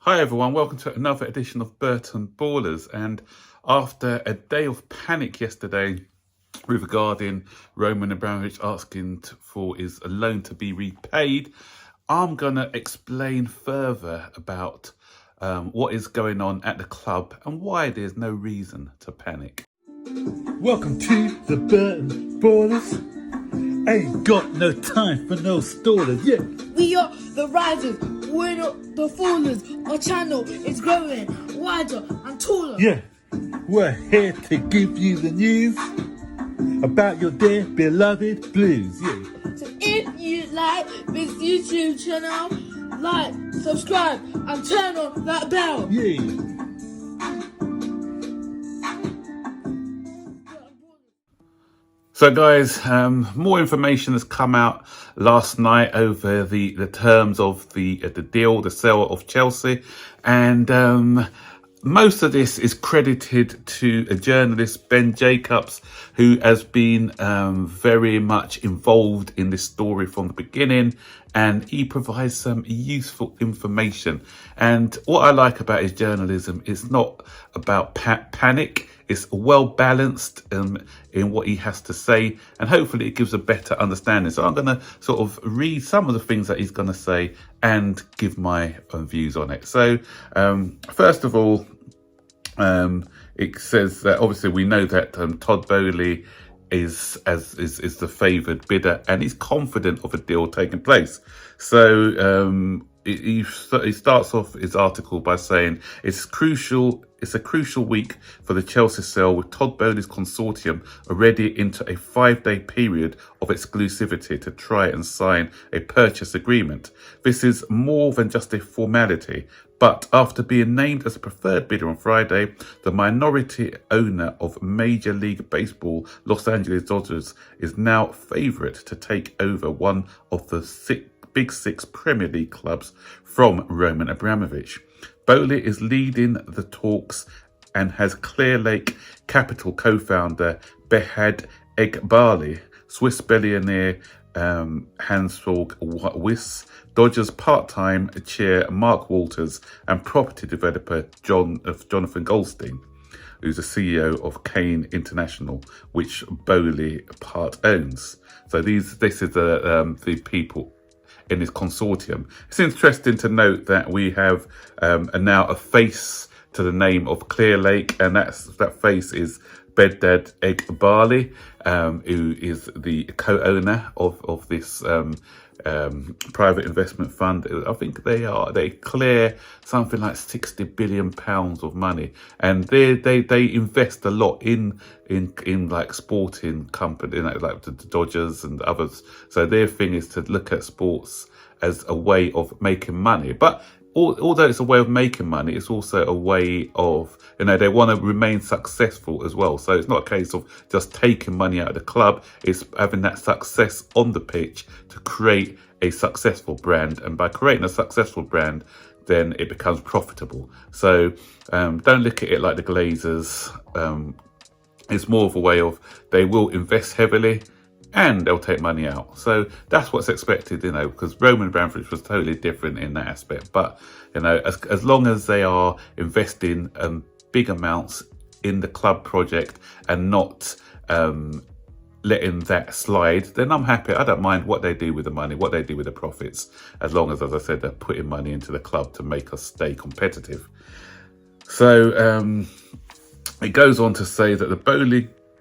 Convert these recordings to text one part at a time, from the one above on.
Hi everyone, welcome to another edition of Burton Ballers. And after a day of panic yesterday regarding Roman Abramovich asking for his loan to be repaid, I'm going to explain further about what is going on at the club and why there's no reason to panic. Welcome to the Burton Ballers. Ain't got no time for no stallers, yeah. We are the risers, we're not the fallers. Our channel is growing wider and taller. Yeah, we're here to give you the news about your dear beloved Blues, yeah. So if you like this YouTube channel, like, subscribe and turn on that bell. Yeah. So guys, more information has come out last night over the terms of the deal, the sale of Chelsea, and most of this is credited to a journalist, Ben Jacobs, who has been very much involved in this story from the beginning, and he provides some useful information. And what I like about his journalism is not about panic. It's well balanced in what he has to say, and hopefully it gives a better understanding. So I'm going to sort of read some of the things that he's going to say and give my views on it. So first of all, it says that obviously we know that Todd Boehly is the favoured bidder, and he's confident of a deal taking place. So he starts off his article by saying it's a crucial week for the Chelsea sale, with Todd Boehly's consortium already into a 5-day period of exclusivity to try and sign a purchase agreement. This is more than just a formality, but after being named as a preferred bidder on Friday, the minority owner of Major League Baseball Los Angeles Dodgers is now favourite to take over one of the Big Six Premier League clubs from Roman Abramovich. Boehly is leading the talks and has Clear Lake Capital co-founder Behad Eghbali, Swiss billionaire Hans-Georg Wyss, Dodgers part-time chair Mark Walters, and property developer Jonathan Goldstein, who's the CEO of Kane International, which Boehly part owns. So this is the people in this consortium. It's interesting to note that we have now a face to the name of Clear Lake, and that face is Behad Eghbali, who is the co-owner of this private investment fund. I think they clear something like £60 billion of money, and they invest a lot in like sporting company, like the Dodgers and others. So their thing is to look at sports as a way of making money. But although it's a way of making money, it's also a way of, they want to remain successful as well. So it's not a case of just taking money out of the club. It's having that success on the pitch to create a successful brand. And by creating a successful brand, then it becomes profitable. So don't look at it like the Glazers. It's more of a way of, they will invest heavily and they'll take money out. So that's what's expected, because Roman Abramovich was totally different in that aspect. But, as long as they are investing big amounts in the club project and not letting that slide, then I'm happy. I don't mind what they do with the money, what they do with the profits, as long as I said, they're putting money into the club to make us stay competitive. So it goes on to say that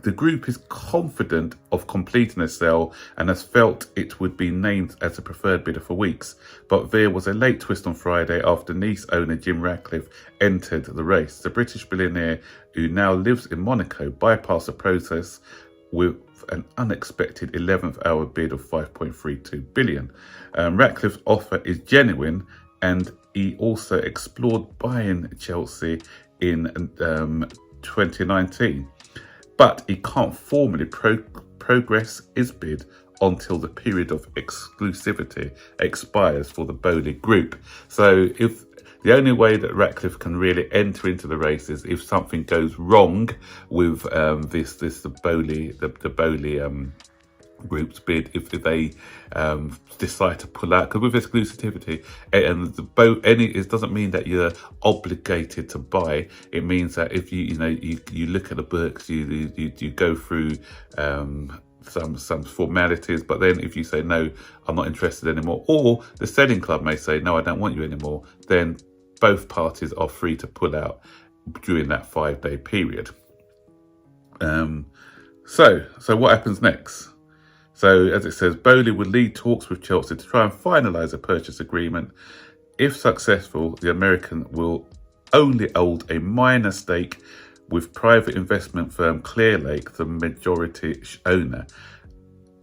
the group is confident of completing a sale and has felt it would be named as a preferred bidder for weeks. But there was a late twist on Friday after Nice owner Jim Ratcliffe entered the race. The British billionaire, who now lives in Monaco, bypassed the process with an unexpected 11th hour bid of $5.32 billion. Ratcliffe's offer is genuine, and he also explored buying Chelsea in 2019. But he can't formally progress his bid until the period of exclusivity expires for the Boehly Group. So if the only way that Ratcliffe can really enter into the race is if something goes wrong with the Boehly group's bid if they decide to pull out, because with exclusivity and the boat it doesn't mean that you're obligated to buy. It means that if you look at the books, you go through some formalities, but then if you say no, I'm not interested anymore, or the selling club may say no, I don't want you anymore, then both parties are free to pull out during that 5-day period. So what happens next? So as it says, Bowley would lead talks with Chelsea to try and finalise a purchase agreement. If successful, the American will only hold a minor stake, with private investment firm Clearlake the majority owner.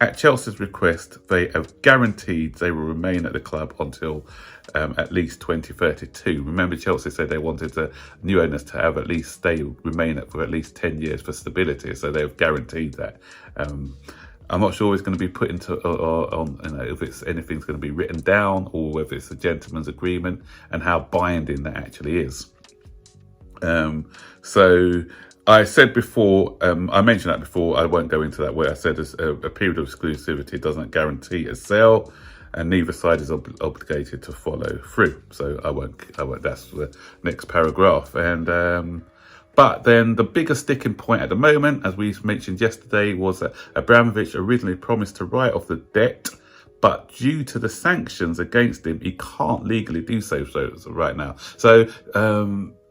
At Chelsea's request, they have guaranteed they will remain at the club until at least 2032. Remember, Chelsea said they wanted the new owners to have remain for at least 10 years for stability, so they've guaranteed that. I'm not sure it's going to be put into if anything's going to be written down, or whether it's a gentleman's agreement, and how binding that actually is. So I said before, I mentioned that before, I won't go into that, where I said a period of exclusivity doesn't guarantee a sale, and neither side is obligated to follow through. So I won't, that's the next paragraph. And but then the biggest sticking point at the moment, as we mentioned yesterday, was that Abramovich originally promised to write off the debt, but due to the sanctions against him, he can't legally do so right now. So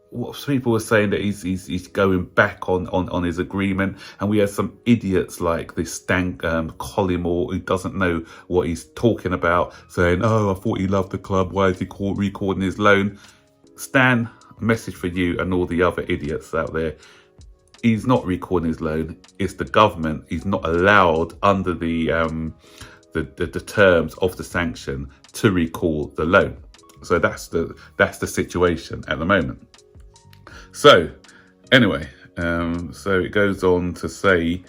what people were saying that he's going back on his agreement, and we have some idiots like this Stan Collymore, who doesn't know what he's talking about, saying, "Oh, I thought he loved the club. Why is he recording his loan?" Stan, a message for you and all the other idiots out there. He's not recording his loan. It's the government. He's not allowed under the terms of the sanction to recall the loan. So that's the situation at the moment. So anyway, so it goes on to say,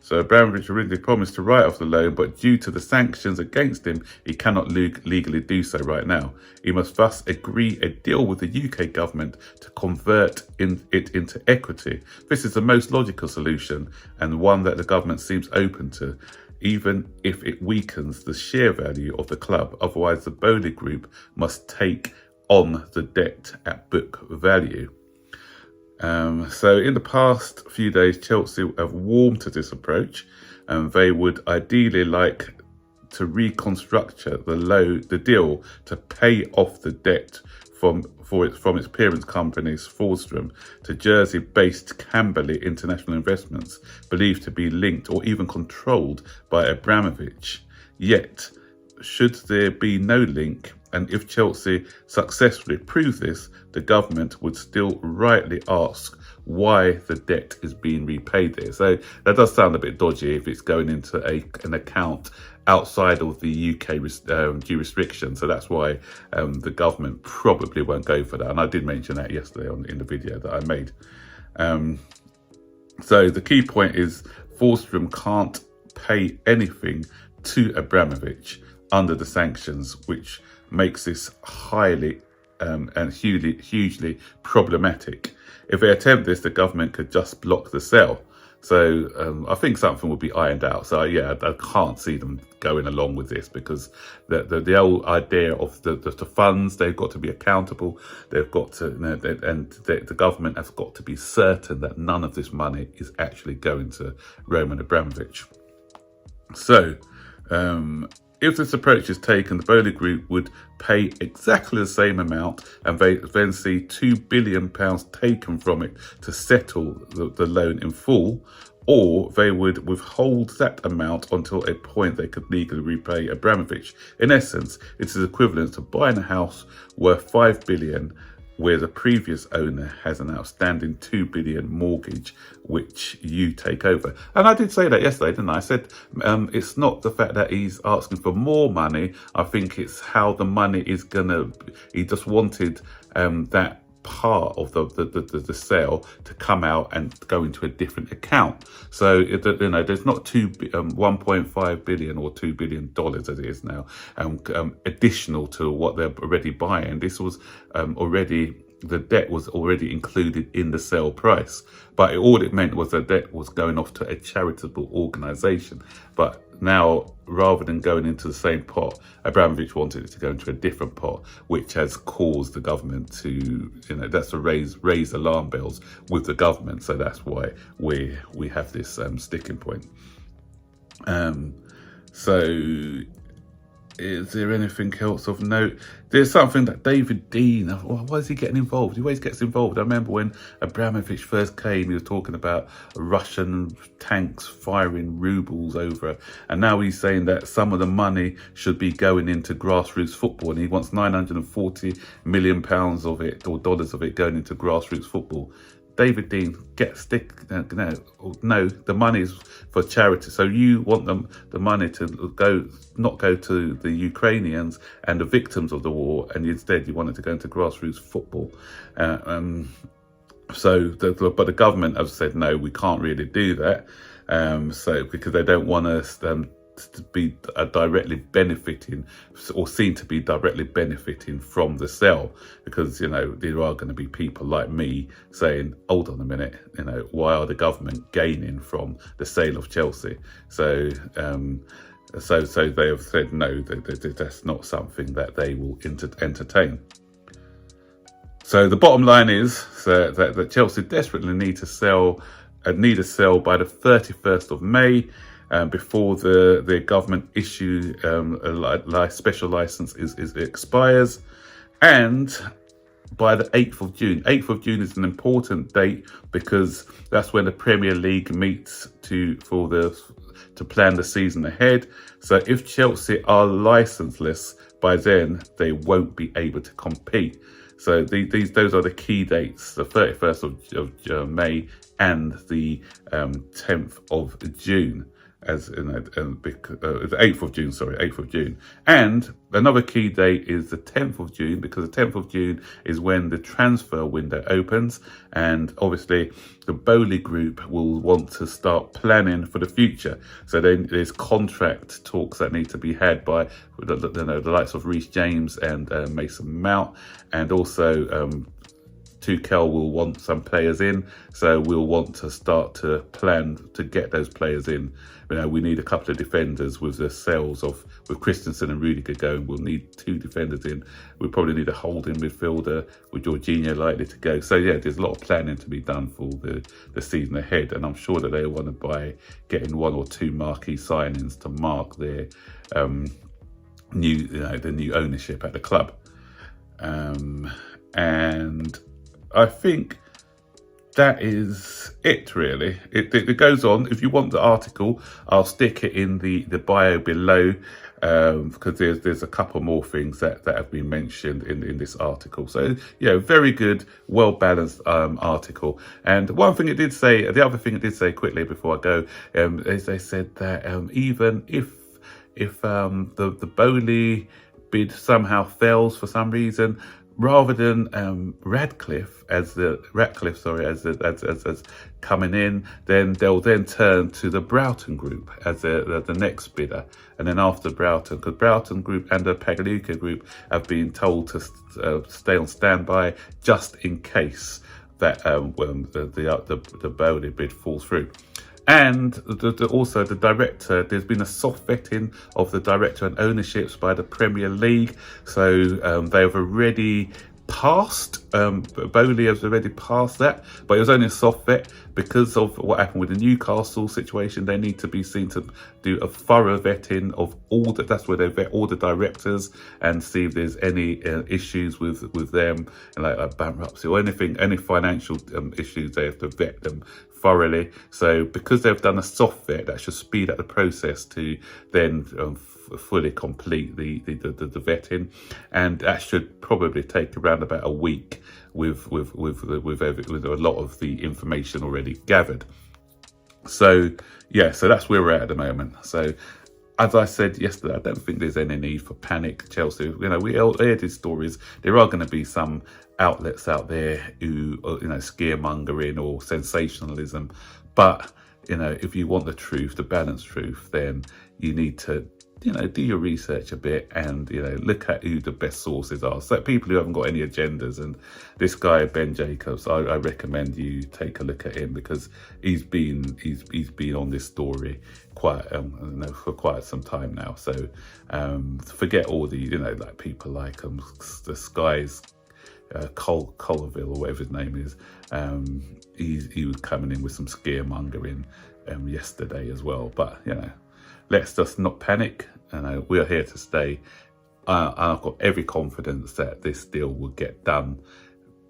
so Abramovich originally promised to write off the loan, but due to the sanctions against him, he cannot legally do so right now. He must thus agree a deal with the UK government to convert it into equity. This is the most logical solution, and one that the government seems open to, even if it weakens the share value of the club. Otherwise, the Bowley Group must take on the debt at book value. So in the past few days, Chelsea have warmed to this approach, and they would ideally like to reconstruct the deal to pay off the debt from its parent companies, Fordstrom, to Jersey-based Camberley International Investments, believed to be linked or even controlled by Abramovich. Yet, should there be no link, and if Chelsea successfully prove this, the government would still rightly ask why the debt is being repaid there. So that does sound a bit dodgy if it's going into an account outside of the UK jurisdiction. So that's why the government probably won't go for that. And I did mention that yesterday in the video that I made. So the key point is Fordstrom can't pay anything to Abramovich under the sanctions, which makes this highly and hugely problematic. If they attempt this, the government could just block the sale. So I think something will be ironed out. So yeah, I can't see them going along with this, because the whole idea of the funds, they've got to be accountable. They've got to, and the government has got to be certain that none of this money is actually going to Roman Abramovich. So if this approach is taken, the Bowley Group would pay exactly the same amount, and they then see £2 billion taken from it to settle the loan in full, or they would withhold that amount until a point they could legally repay Abramovich. In essence, it is equivalent to buying a house worth £5 billion, where the previous owner has an outstanding £2 billion mortgage, which you take over. And I did say that yesterday, didn't I? I said it's not the fact that he's asking for more money. I think it's how the money is he just wanted that part of the sale to come out and go into a different account. So there's not 1.5 billion or $2 billion as it is now, additional to what they're already buying. This was already the debt was already included in the sale price, but all it meant was the debt was going off to a charitable organisation. But now, rather than going into the same pot, Abramovich wanted it to go into a different pot, which has caused the government to, that's to raise alarm bells with the government. So that's why we have this sticking point. So is there anything else of note? There's something that David Dean, why is he getting involved? He always gets involved. I remember when Abramovich first came, he was talking about Russian tanks firing rubles over, and now he's saying that some of the money should be going into grassroots football, and he wants 940 million pounds of it, or dollars of it, going into grassroots football. David Dean, no, the money is for charity. So you want the money to not go to the Ukrainians and the victims of the war, and instead you want it to go into grassroots football. But the government have said, no, we can't really do that. Because they don't want us to be directly benefiting, or seen to be directly benefiting from the sale, because there are going to be people like me saying, hold on a minute, why are the government gaining from the sale of Chelsea? So they have said no, that's not something that they will entertain. So the bottom line is that Chelsea desperately need to sell by the 31st of May. Before the government issue a special license expires, and by the 8th of June. 8th of June is an important date because that's when the Premier League meets to plan the season ahead. So if Chelsea are licenseless by then, they won't be able to compete. So those are the key dates: the 31st of May and the 10th of June. The 8th of June, 8th of June. And another key date is the 10th of June, because the 10th of June is when the transfer window opens. And obviously the Bowley Group will want to start planning for the future. So then there's contract talks that need to be had by the likes of Reece James and Mason Mount. And also Tuchel will want some players in, so we'll want to start to plan to get those players in. We need a couple of defenders with the sales with Christensen and Rudiger going. We'll need 2 defenders in. We'll probably need a holding midfielder with Jorginho likely to go. So yeah, there's a lot of planning to be done for the season ahead, and I'm sure that they want to buy getting 1 or 2 marquee signings to mark their the new ownership at the club. And I think that is it, really. It goes on. If you want the article, I'll stick it in the bio below, because there's a couple more things that have been mentioned in this article. So very good, well balanced article. And one thing it did say, the other thing it did say quickly before I go, is they said that even if the Bowley bid somehow fails for some reason, rather than Ratcliffe as coming in, then they'll then turn to the Broughton Group as the next bidder. And then after Broughton, because Broughton Group and the Pagliuca Group have been told to stay on standby just in case that the Bowley bid falls through. And also the director, there's been a soft vetting of the director and ownerships by the Premier League. So they have already passed, Bowley has already passed that, but it was only a soft vet because of what happened with the Newcastle situation. They need to be seen to do a thorough vetting of that's where they vet all the directors and see if there's any issues with them, and like bankruptcy or any financial issues. They have to vet them thoroughly. So because they've done a soft vet, that should speed up the process to then fully complete the vetting, and that should probably take around about a week with a lot of the information already gathered. So so that's where we're at the moment. So as I said yesterday, I don't think there's any need for panic. Chelsea, we all hear these stories. There are going to be some outlets out there who, scaremongering or sensationalism. But, if you want the truth, the balanced truth, then you need to you know, do your research a bit and, you know, look at who the best sources are. So people who haven't got any agendas, and this guy, Ben Jacobs, I recommend you take a look at him, because he's been on this story quite, for quite some time now. So forget all the, you know, like people like the Sky's Colville or whatever his name is. He was coming in with some scaremongering yesterday as well. But, you know, let's just not panic. We're here to stay. I've got every confidence that this deal will get done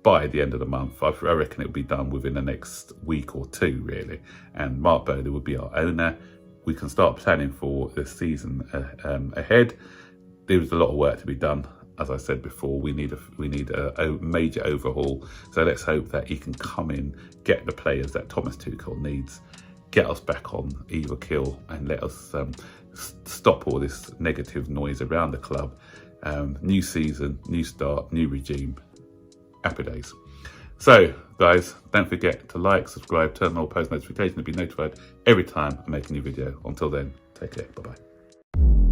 by the end of the month. I reckon it'll be done within the next week or two, really. And Mark Bowley will be our owner. We can start planning for the season ahead. There's a lot of work to be done. As I said before, we need a major overhaul. So let's hope that he can come in, get the players that Thomas Tuchel needs, get us back on even keel, and let us stop all this negative noise around the club. New season, new start, new regime. Happy days. So, guys, don't forget to like, subscribe, turn on all post notifications to be notified every time I make a new video. Until then, take care. Bye-bye.